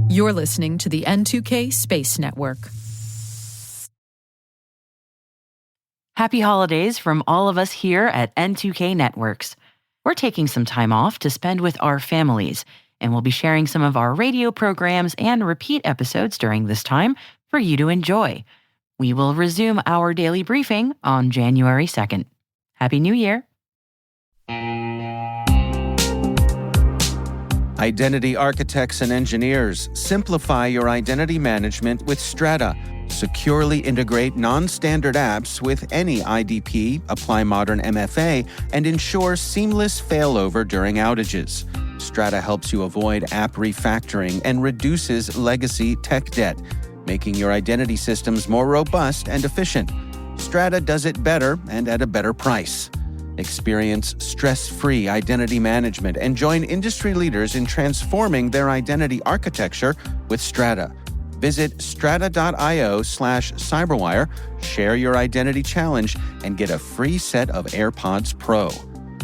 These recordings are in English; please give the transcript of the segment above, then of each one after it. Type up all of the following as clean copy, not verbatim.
You're listening to the N2K Space Network. Happy holidays from all of us here at N2K Networks. We're taking some time off to spend with our families, and we'll be sharing some of our radio programs and repeat episodes during this time for you to enjoy. We will resume our daily briefing on January 2nd. Happy New Year! Identity architects and engineers, simplify your identity management with Strata. Securely integrate non-standard apps with any IDP, apply modern MFA, and ensure seamless failover during outages. Strata helps you avoid app refactoring and reduces legacy tech debt, making your identity systems more robust and efficient. Strata does it better and at a better price. Experience stress-free identity management and join industry leaders in transforming their identity architecture with Strata. Visit strata.io/cyberwire, share your identity challenge, and get a free set of AirPods Pro.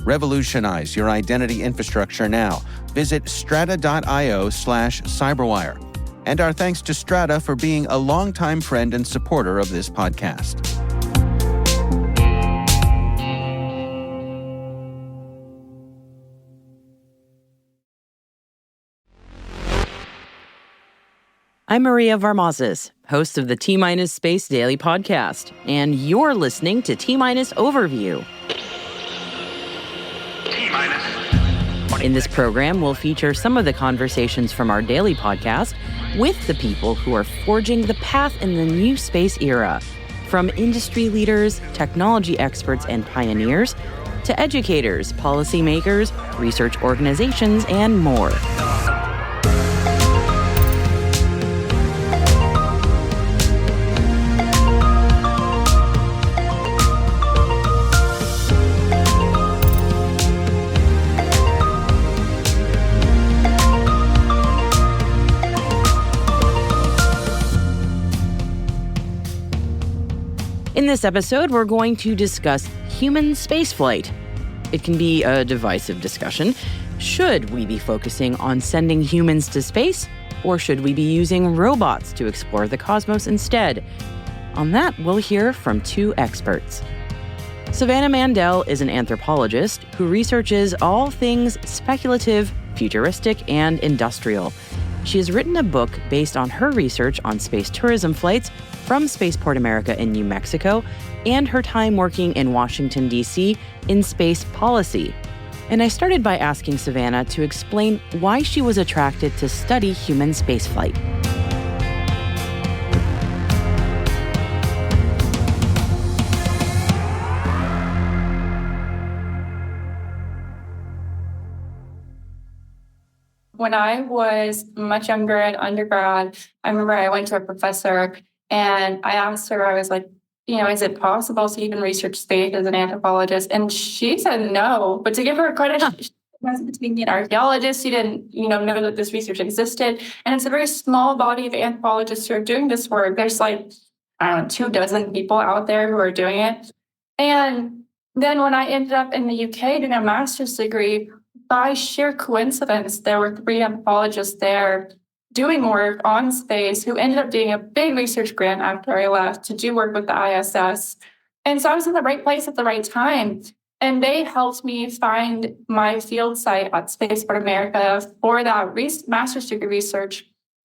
Revolutionize your identity infrastructure now. Visit strata.io/cyberwire. And our thanks to Strata for being a longtime friend and supporter of this podcast. I'm Maria Varmazes, host of the T-Minus Space Daily Podcast, and you're listening to T-Minus Overview. T-Minus. In this program, we'll feature some of the conversations from our daily podcast with the people who are forging the path in the new space era, from industry leaders, technology experts, and pioneers, to educators, policymakers, research organizations, and more. In this episode, we're going to discuss human spaceflight. It can be a divisive discussion. Should we be focusing on sending humans to space, or should we be using robots to explore the cosmos instead? On that, we'll hear from two experts. Savannah Mandel is an anthropologist who researches all things speculative, futuristic, and industrial. She has written a book based on her research on space tourism flights from Spaceport America in New Mexico and her time working in Washington, D.C. in space policy. And I started by asking Savannah to explain why she was attracted to study human spaceflight. When I was much younger in undergrad, I remember I went to a professor and I asked her, I was like, is it possible to even research space as an anthropologist? And she said no. But to give her credit, she wasn't being an archaeologist. She didn't, know that this research existed. And it's a very small body of anthropologists who are doing this work. There's 24 people out there who are doing it. And then when I ended up in the UK doing a master's degree, by sheer coincidence, there were 3 anthropologists there doing work on space who ended up doing a big research grant after I left to do work with the ISS. And so I was in the right place at the right time. And they helped me find my field site at Spaceport America for that master's degree research.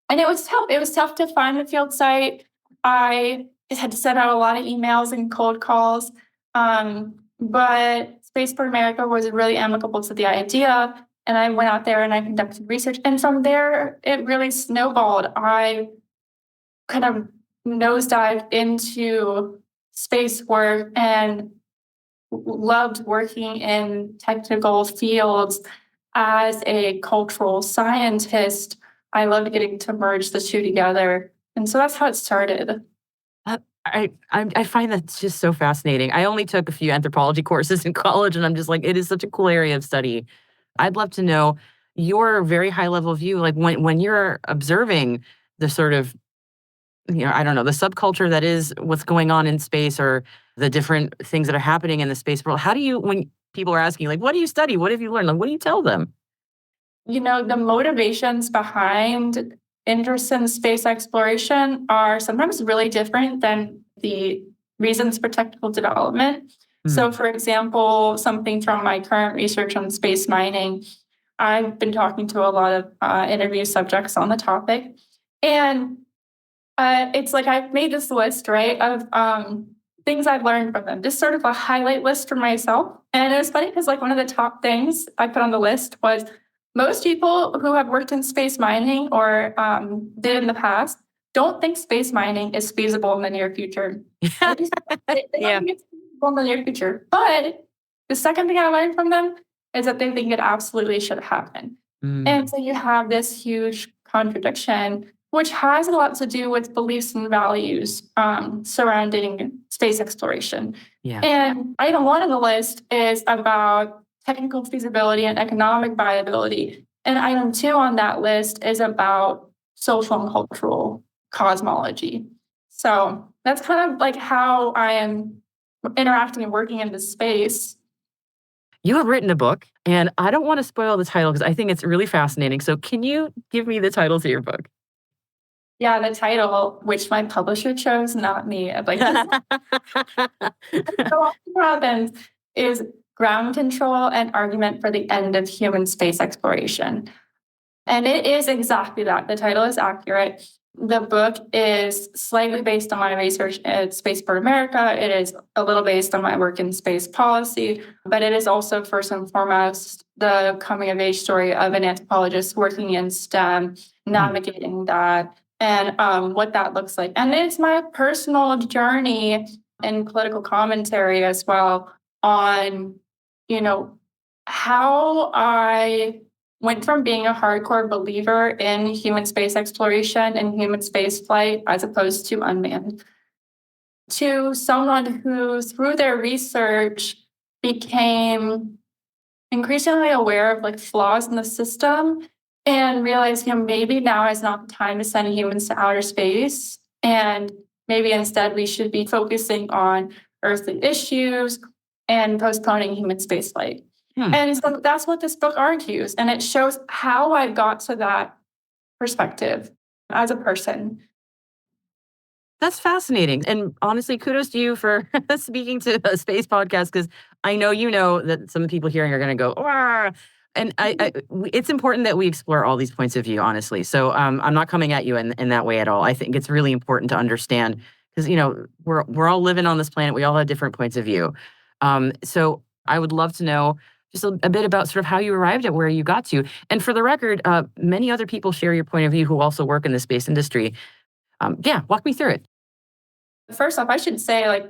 And it was tough. It was tough to find the field site. I had to send out a lot of emails and cold calls. But Spaceport America was really amicable to the idea. And I went out there and I conducted research. And from there, it really snowballed. I kind of nosedived into space work and loved working in technical fields. As a cultural scientist, I loved getting to merge the two together. And so that's how it started. I find that just so fascinating. I only took a few anthropology courses in college, and I'm just like, it is such a cool area of study. I'd love to know your very high-level view, like when you're observing the sort of, the subculture that is what's going on in space or the different things that are happening in the space world. How do you, when people are asking, like, what do you study? What have you learned? Like, what do you tell them? the motivations behind interest in space exploration are sometimes really different than the reasons for technical development. So, for example, something from my current research on space mining, I've been talking to a lot of interview subjects on the topic. And it's like I've made this list, right, of things I've learned from them, just sort of a highlight list for myself. And it was funny because like one of the top things I put on the list was most people who have worked in space mining or did in the past don't think space mining is feasible in the near future. They don't think it's feasible in the near future. But the second thing I learned from them is that they think it absolutely should happen. And so you have this huge contradiction, which has a lot to do with beliefs and values surrounding space exploration. Yeah. And item 1 on the list is about technical feasibility and economic viability. And item 2 on that list is about social and cultural cosmology. So that's kind of like how I am interacting and working in this space. You have written a book, and I don't want to spoil the title because I think it's really fascinating. So can you give me the title to your book? Yeah, the title, which my publisher chose, not me. Like, so what happens is Ground Control: An Argument for the End of Human Space Exploration. And it is exactly that. The title is accurate. The book is slightly based on my research at Spaceport America. It is a little based on my work in space policy, but it is also first and foremost the coming of age story of an anthropologist working in STEM, navigating that, and what that looks like. And it's my personal journey and political commentary as well on, how I went from being a hardcore believer in human space exploration and human space flight as opposed to unmanned, to someone who, through their research, became increasingly aware of like flaws in the system and realized, maybe now is not the time to send humans to outer space. And maybe instead we should be focusing on earthly issues and postponing human space flight. And so that's what this book argues. And it shows how I got to that perspective as a person. That's fascinating. And honestly, kudos to you for speaking to a space podcast, because I know that some of the people hearing are going to go, "Wah!" And it's important that we explore all these points of view, honestly. So I'm not coming at you in that way at all. I think it's really important to understand because, we're all living on this planet. We all have different points of view. So I would love to know just a bit about sort of how you arrived at where you got to. And for the record, many other people share your point of view who also work in the space industry. Walk me through it. First off, I should say,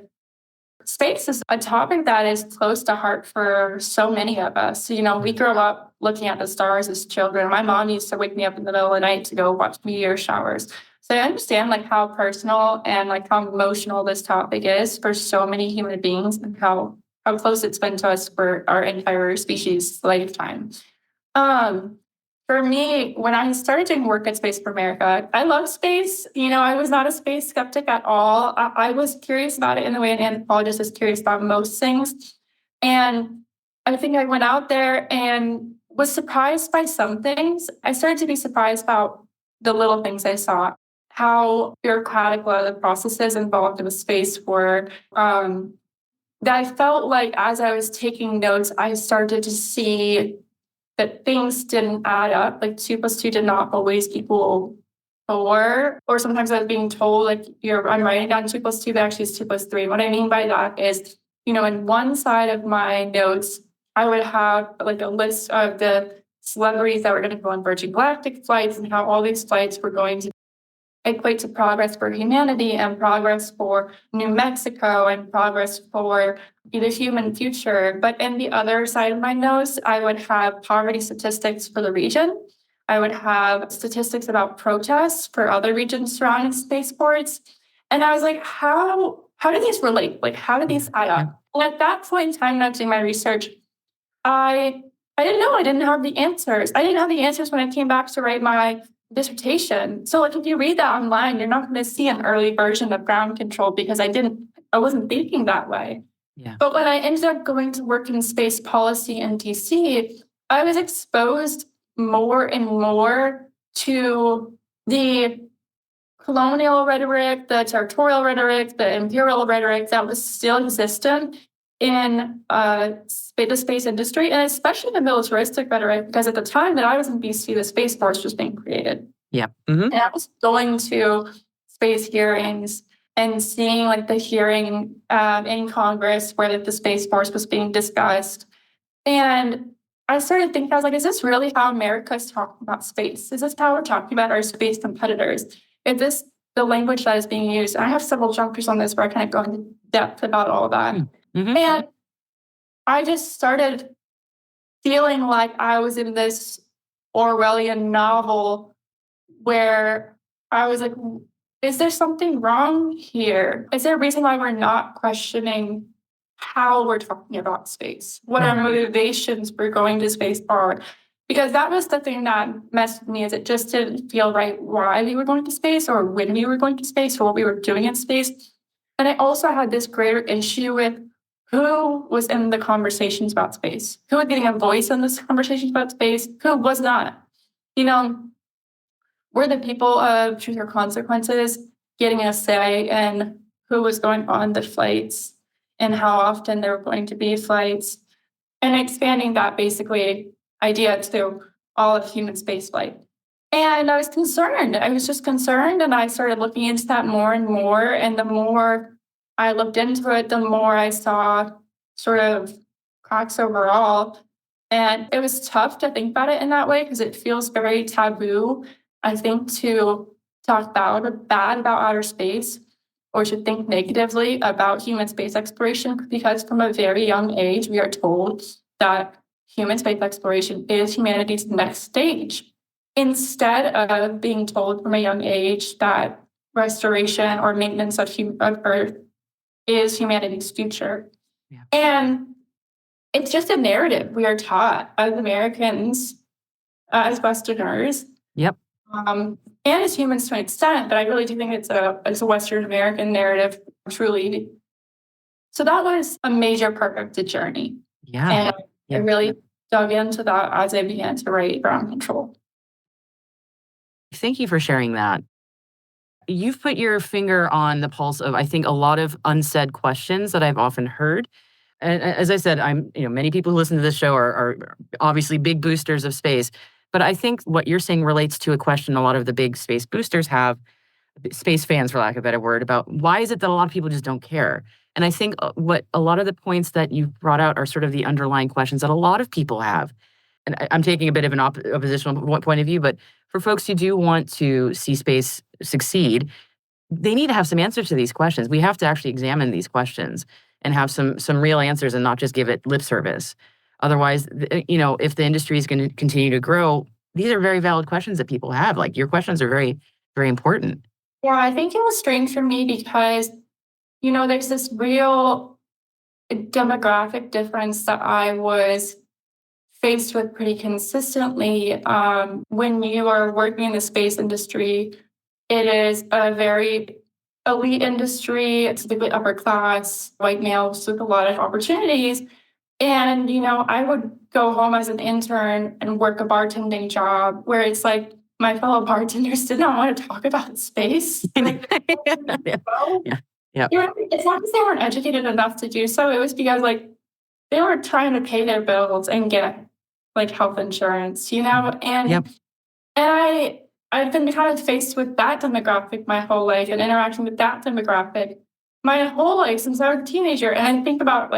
space is a topic that is close to heart for so many of us. We grew up looking at the stars as children. My mom used to wake me up in the middle of the night to go watch meteor showers. So I understand how personal and how emotional this topic is for so many human beings and how close it's been to us for our entire species lifetime. For me, when I started doing work at Space for America, I love space. I was not a space skeptic at all. I was curious about it in the way an anthropologist is curious about most things. And I think I went out there and was surprised by some things. I started to be surprised about the little things I saw, how bureaucratic a lot of the processes involved in the space were. That I felt like as I was taking notes, I started to see that things didn't add up. 2 + 2 did not always equal 4. Or sometimes I was being told, I'm writing down 2 + 2, but actually it's 2 + 3. What I mean by that is, in one side of my notes, I would have a list of the celebrities that were going to go on Virgin Galactic flights and how all these flights were going to equate to progress for humanity and progress for New Mexico and progress for the human future. But in the other side of my notes, I would have poverty statistics for the region. I would have statistics about protests for other regions surrounding spaceports. And I was like, how do these relate? How do these add up? And at that point in time, when I was doing my research, I didn't know. I didn't have the answers. I didn't have the answers when I came back to write my dissertation. So if you read that online, you're not going to see an early version of Ground Control because I wasn't thinking that way. Yeah. But when I ended up going to work in space policy in DC, I was exposed more and more to the colonial rhetoric, the territorial rhetoric, the imperial rhetoric that was still existent in the space industry, and especially the militaristic rhetoric, because at the time that I was in BC, the Space Force was being created. Yeah. Mm-hmm. And I was going to space hearings and seeing like the hearing in Congress where the Space Force was being discussed. And I started thinking, I was like, is this really how America is talking about space? Is this how we're talking about our space competitors? Is this the language that is being used? And I have several chapters on this where I kind of go into depth about all of that. Mm-hmm. And I just started feeling like I was in this Orwellian novel where I was like, is there something wrong here? Is there a reason why we're not questioning how we're talking about space? What our motivations for going to space are? Because that was the thing that messed with me, is it just didn't feel right why we were going to space or when we were going to space or what we were doing in space. And I also had this greater issue with who was in the conversations about space, who was getting a voice in this conversations about space, who was not. You know, were the people of Truth or Consequences getting a say in who was going on the flights and how often there were going to be flights, and expanding that basically idea to all of human spaceflight. And I was concerned. I was just concerned, and I started looking into that more and more. And the more I looked into it, the more I saw sort of cracks overall. And it was tough to think about it in that way because it feels very taboo, I think, to talk bad about outer space or to think negatively about human space exploration, because from a very young age, we are told that human space exploration is humanity's next stage, instead of being told from a young age that restoration or maintenance of Earth is humanity's future. Yeah. And it's just a narrative we are taught as Americans, as Westerners. Yep. And as humans to an extent, but I really do think it's a Western American narrative, truly. So that was a major part of the journey. Yeah. And I really dug into that as I began to write Ground Control. Thank you for sharing that. You've put your finger on the pulse of, I think, a lot of unsaid questions that I've often heard. And as I said, many people who listen to this show are obviously big boosters of space. But I think what you're saying relates to a question a lot of the big space boosters have, space fans, for lack of a better word, about why is it that a lot of people just don't care? And I think what a lot of the points that you brought out are sort of the underlying questions that a lot of people have. And I'm taking a bit of an oppositional point of view, but for folks who do want to see space succeed, they need to have some answers to these questions. We have to actually examine these questions and have some real answers and not just give it lip service. Otherwise, if the industry is going to continue to grow, these are very valid questions that people have. Like, your questions are very, very important. Yeah, I think it was strange for me because, there's this real demographic difference that I was faced with pretty consistently. When you are working in the space industry, it is a very elite industry. It's typically upper class, white males with a lot of opportunities. And, I would go home as an intern and work a bartending job where it's like my fellow bartenders did not want to talk about space. Yeah. It's not because they weren't educated enough to do so. It was because they were trying to pay their bills and get health insurance, and I've been kind of faced with that demographic my whole life and interacting with that demographic my whole life since I was a teenager. And I think about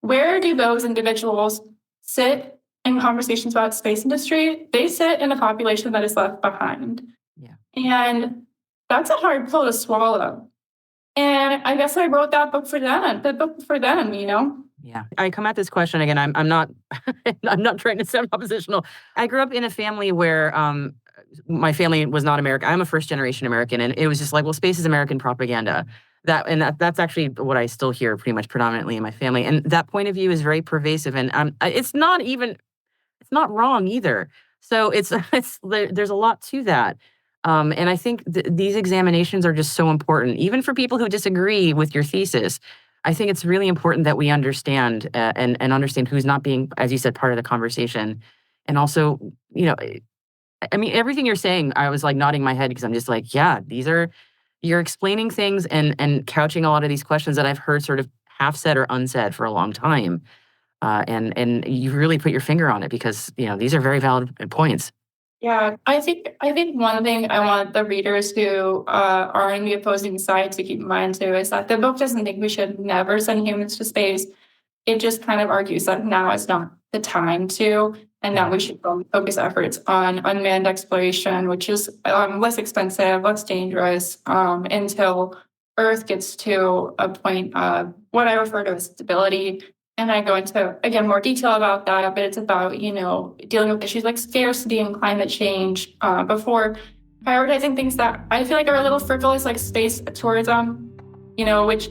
where do those individuals sit in conversations about space industry? They sit in a population that is left behind. Yeah. And that's a hard pill to swallow. And I guess I wrote the book for them. Yeah. I come at this question again. I'm not I'm not trying to sound oppositional. I grew up in a family where my family was not American. I'm a first generation American, and it was just like, well, space is American propaganda. That's actually what I still hear pretty much predominantly in my family. And that point of view is very pervasive, and it's not wrong either. So there's a lot to that. And I think these examinations are just so important, even for people who disagree with your thesis. I think it's really important that we understand and understand who's not being, as you said, part of the conversation And also, I mean, everything you're saying, I was like nodding my head because I'm just like, yeah, you're explaining things and couching a lot of these questions that I've heard sort of half said or unsaid for a long time. And you really put your finger on it because, these are very valid points. Yeah, I think one thing I want the readers who are in the opposing side to keep in mind too is that the book doesn't think we should never send humans to space. It just kind of argues that now is not the time to, and that we should focus efforts on unmanned exploration, which is less expensive, less dangerous, until Earth gets to a point of what I refer to as stability. And I go into, again, more detail about that, but it's about, dealing with issues like scarcity and climate change before prioritizing things that I feel like are a little frivolous, like space tourism, which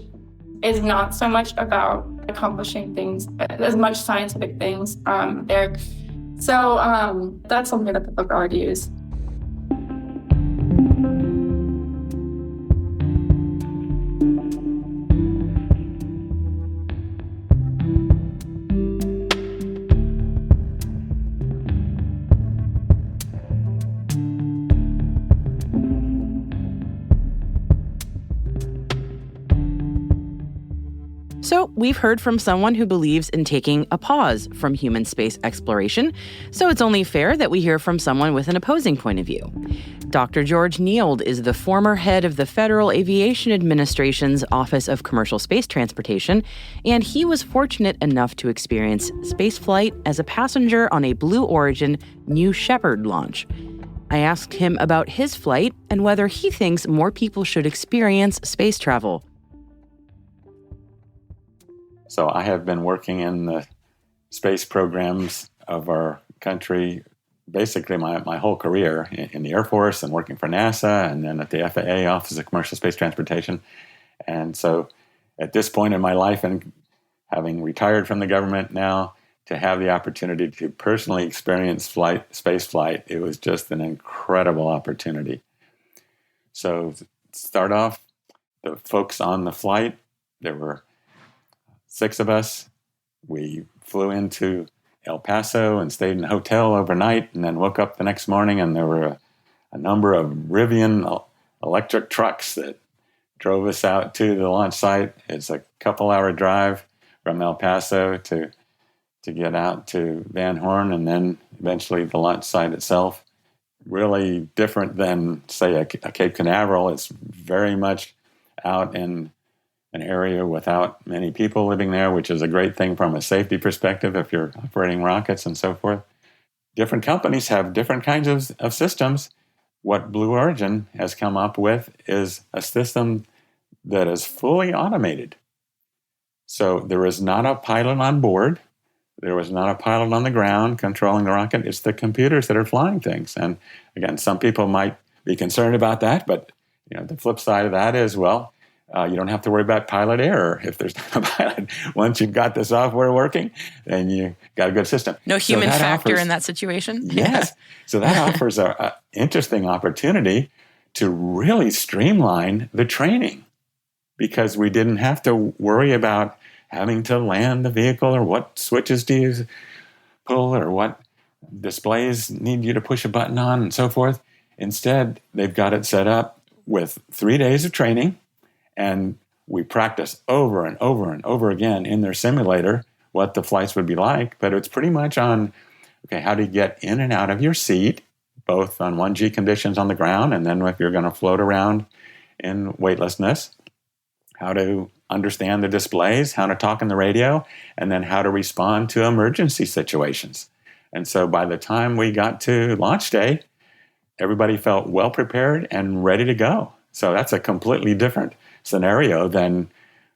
is not so much about accomplishing things, as much scientific things there. So that's something that the book argues. So we've heard from someone who believes in taking a pause from human space exploration, so it's only fair that we hear from someone with an opposing point of view. Dr. George Neild is the former head of the Federal Aviation Administration's Office of Commercial Space Transportation, and he was fortunate enough to experience spaceflight as a passenger on a Blue Origin New Shepard launch. I asked him about his flight and whether he thinks more people should experience space travel. So I have been working in the space programs of our country basically my whole career in the Air Force and working for NASA and then at the FAA, Office of Commercial Space Transportation. And so at this point in my life and having retired from the government now, to have the opportunity to personally experience space flight, it was just an incredible opportunity. So to start off, the folks on the flight, there were 6 of us. We flew into El Paso and stayed in a hotel overnight and then woke up the next morning and there were a number of Rivian electric trucks that drove us out to the launch site. It's a couple-hour drive from El Paso to get out to Van Horn and then eventually the launch site itself. Really different than, say, a Cape Canaveral. It's very much out in an area without many people living there, which is a great thing from a safety perspective if you're operating rockets and so forth. Different companies have different kinds of systems. What Blue Origin has come up with is a system that is fully automated. So there is not a pilot on board. There was not a pilot on the ground controlling the rocket. It's the computers that are flying things. And again, some people might be concerned about that, but the flip side of that is, you don't have to worry about pilot error. If there's not a pilot, once you've got the software working, then you got a good system. No human factor in that situation? Yes. So that offers an interesting opportunity to really streamline the training because we didn't have to worry about having to land the vehicle or what switches do you pull or what displays need you to push a button on and so forth. Instead, they've got it set up with 3 days of training. And we practice over and over and over again in their simulator what the flights would be like. But it's pretty much on, how do you get in and out of your seat, both on 1G conditions on the ground, and then if you're going to float around in weightlessness, how to understand the displays, how to talk in the radio, and then how to respond to emergency situations. And so by the time we got to launch day, everybody felt well prepared and ready to go. So that's a completely different scenario than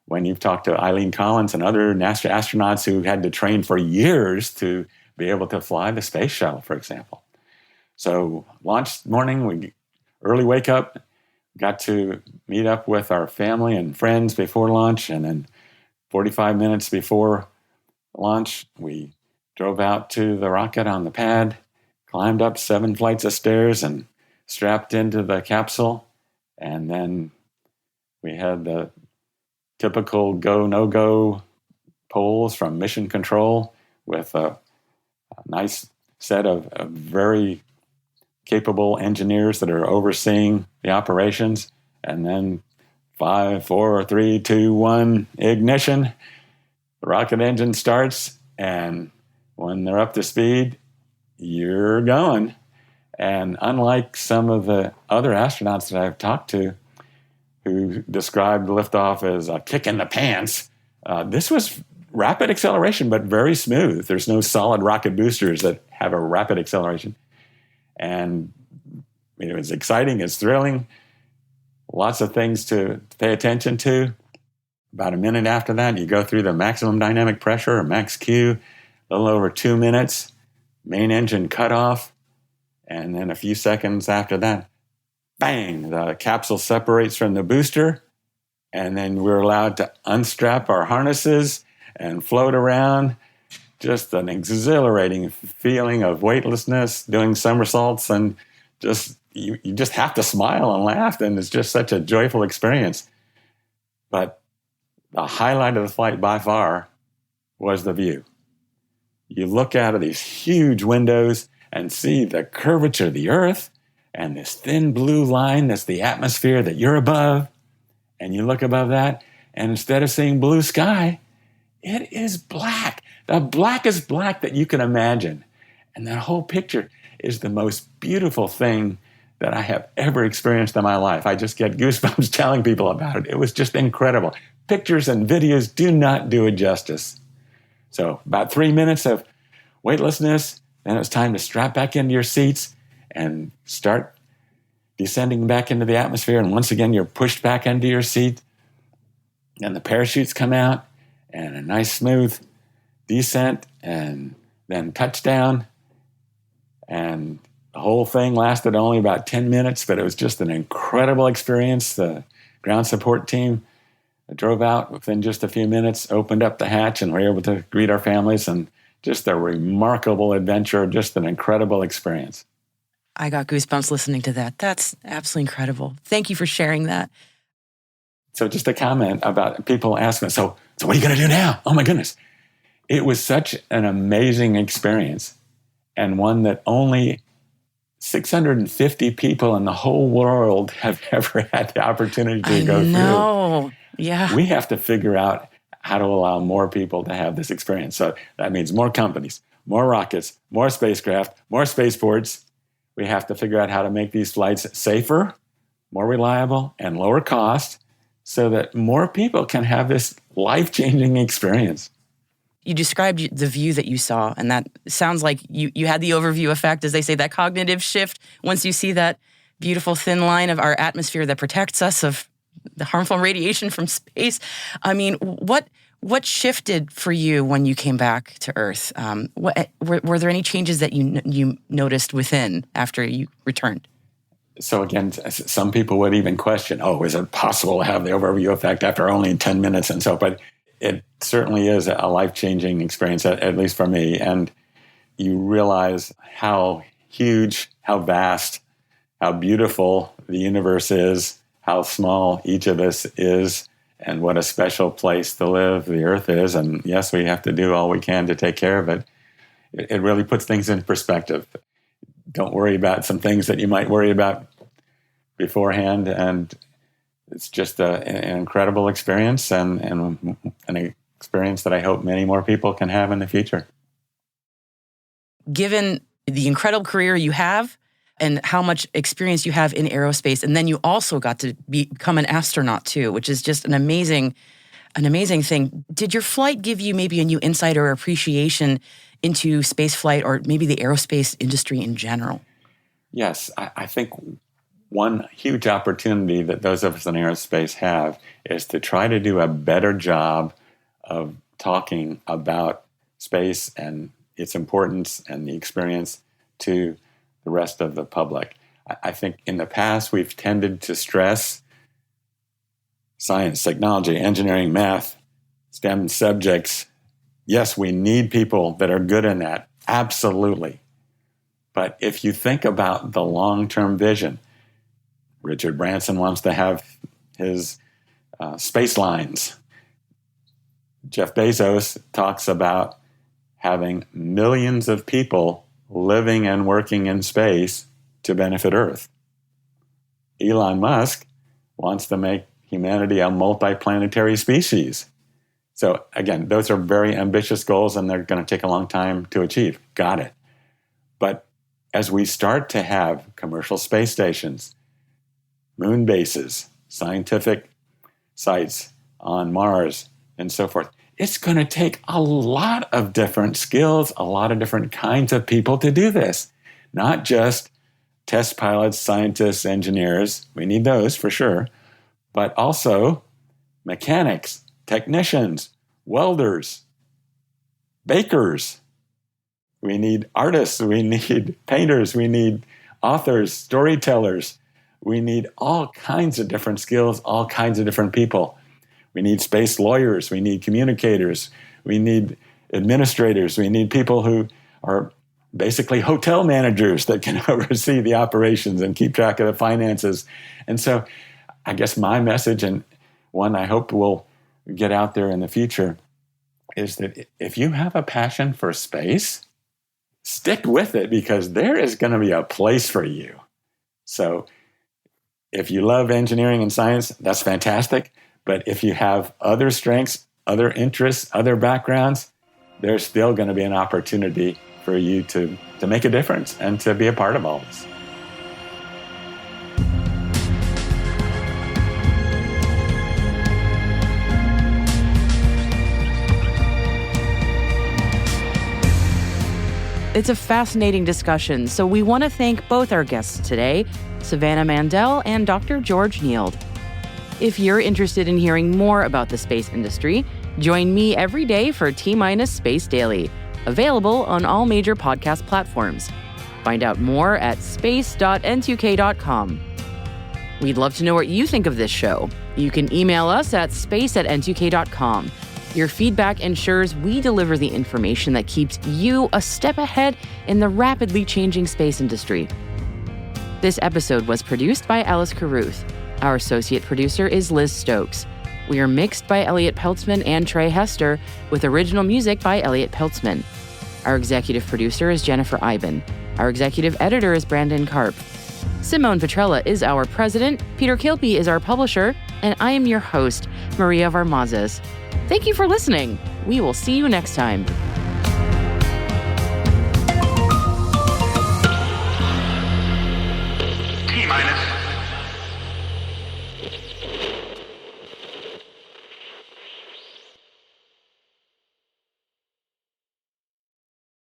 when you've talked to Eileen Collins and other NASA astronauts who had to train for years to be able to fly the space shuttle, for example. So launch morning, we early wake up, got to meet up with our family and friends before launch, and then 45 minutes before launch, we drove out to the rocket on the pad, climbed up 7 flights of stairs and strapped into the capsule, and then we had the typical go, no-go polls from mission control with a nice set of very capable engineers that are overseeing the operations. And then 5, 4, 3, 2, 1, ignition. The rocket engine starts, and when they're up to speed, you're going. And unlike some of the other astronauts that I've talked to who described liftoff as a kick in the pants, this was rapid acceleration, but very smooth. There's no solid rocket boosters that have a rapid acceleration. And it was exciting, it's thrilling, lots of things to pay attention to. About a minute after that, you go through the maximum dynamic pressure, or max Q, a little over 2 minutes, main engine cut off. And then a few seconds after that, bang, the capsule separates from the booster. And then we're allowed to unstrap our harnesses and float around. Just an exhilarating feeling of weightlessness, doing somersaults, and just you just have to smile and laugh. And it's just such a joyful experience. But the highlight of the flight by far was the view. You look out of these huge windows and see the curvature of the Earth and this thin blue line that's the atmosphere that you're above. And you look above that, and instead of seeing blue sky, it is black, the blackest black that you can imagine. And that whole picture is the most beautiful thing that I have ever experienced in my life. I just get goosebumps telling people about it. It was just incredible. Pictures and videos do not do it justice. So about 3 minutes of weightlessness, then it's time to strap back into your seats and start descending back into the atmosphere. And once again, you're pushed back into your seat. And the parachutes come out, and a nice smooth descent, and then touchdown. And the whole thing lasted only about 10 minutes, but it was just an incredible experience. The ground support team drove out within just a few minutes, opened up the hatch, and were able to greet our families. And just a remarkable adventure, just an incredible experience. I got goosebumps listening to that. That's absolutely incredible. Thank you for sharing that. So just a comment about people asking, so what are you going to do now? Oh my goodness. It was such an amazing experience, and one that only 650 people in the whole world have ever had the opportunity to go through. Yeah. We have to figure out how to allow more people to have this experience. So that means more companies, more rockets, more spacecraft, more spaceports. We have to figure out how to make these flights safer, more reliable, and lower cost, so that more people can have this life-changing experience. You described the view that you saw, and that sounds like you had the overview effect, as they say, that cognitive shift. Once you see that beautiful thin line of our atmosphere that protects us of the harmful radiation from space. I mean, what shifted for you when you came back to Earth? Were there any changes that you noticed within after you returned? So again, some people would even question, is it possible to have the overview effect after only 10 minutes and so, but it certainly is a life-changing experience, at least for me. And you realize how huge, how vast, how beautiful the universe is, how small each of us is, and what a special place to live the Earth is. And yes, we have to do all we can to take care of it. It really puts things in perspective. Don't worry about some things that you might worry about beforehand. And it's just an incredible experience, and an experience that I hope many more people can have in the future. Given the incredible career you have and how much experience you have in aerospace, and then you also got to become an astronaut too, which is just an amazing thing. Did your flight give you maybe a new insight or appreciation into spaceflight, or maybe the aerospace industry in general? Yes, I think one huge opportunity that those of us in aerospace have is to try to do a better job of talking about space and its importance and the experience to the rest of the public. I think in the past we've tended to stress science, technology, engineering, math, STEM subjects. Yes, we need people that are good in that, absolutely. But if you think about the long-term vision, Richard Branson wants to have his space lines. Jeff Bezos talks about having millions of people living and working in space to benefit Earth. Elon Musk wants to make humanity a multiplanetary species. So again, those are very ambitious goals and they're going to take a long time to achieve. Got it. But as we start to have commercial space stations, moon bases, scientific sites on Mars, and so forth, it's going to take a lot of different skills, a lot of different kinds of people to do this. Not just test pilots, scientists, engineers. We need those for sure. But also mechanics, technicians, welders, bakers. We need artists. We need painters. We need authors, storytellers. We need all kinds of different skills, all kinds of different people. We need space lawyers. We need communicators. We need administrators. We need people who are basically hotel managers that can oversee the operations and keep track of the finances. And so I guess my message, and one I hope will get out there in the future, is that if you have a passion for space, stick with it because there is going to be a place for you. So if you love engineering and science, that's fantastic. But if you have other strengths, other interests, other backgrounds, there's still going to be an opportunity for you to make a difference and to be a part of all this. It's a fascinating discussion, so we want to thank both our guests today, Savannah Mandel and Dr. George Neild. If you're interested in hearing more about the space industry, join me every day for T-Minus Space Daily, available on all major podcast platforms. Find out more at space.n2k.com. We'd love to know what you think of this show. You can email us at space@n2k.com. Your feedback ensures we deliver the information that keeps you a step ahead in the rapidly changing space industry. This episode was produced by Alice Carruth. Our associate producer is Liz Stokes. We are mixed by Elliot Peltzman and Trey Hester, with original music by Elliot Peltzman. Our executive producer is Jennifer Iben. Our executive editor is Brandon Karp. Simone Petrella is our president, Peter Kilpie is our publisher, and I am your host, Maria Varmazes. Thank you for listening. We will see you next time.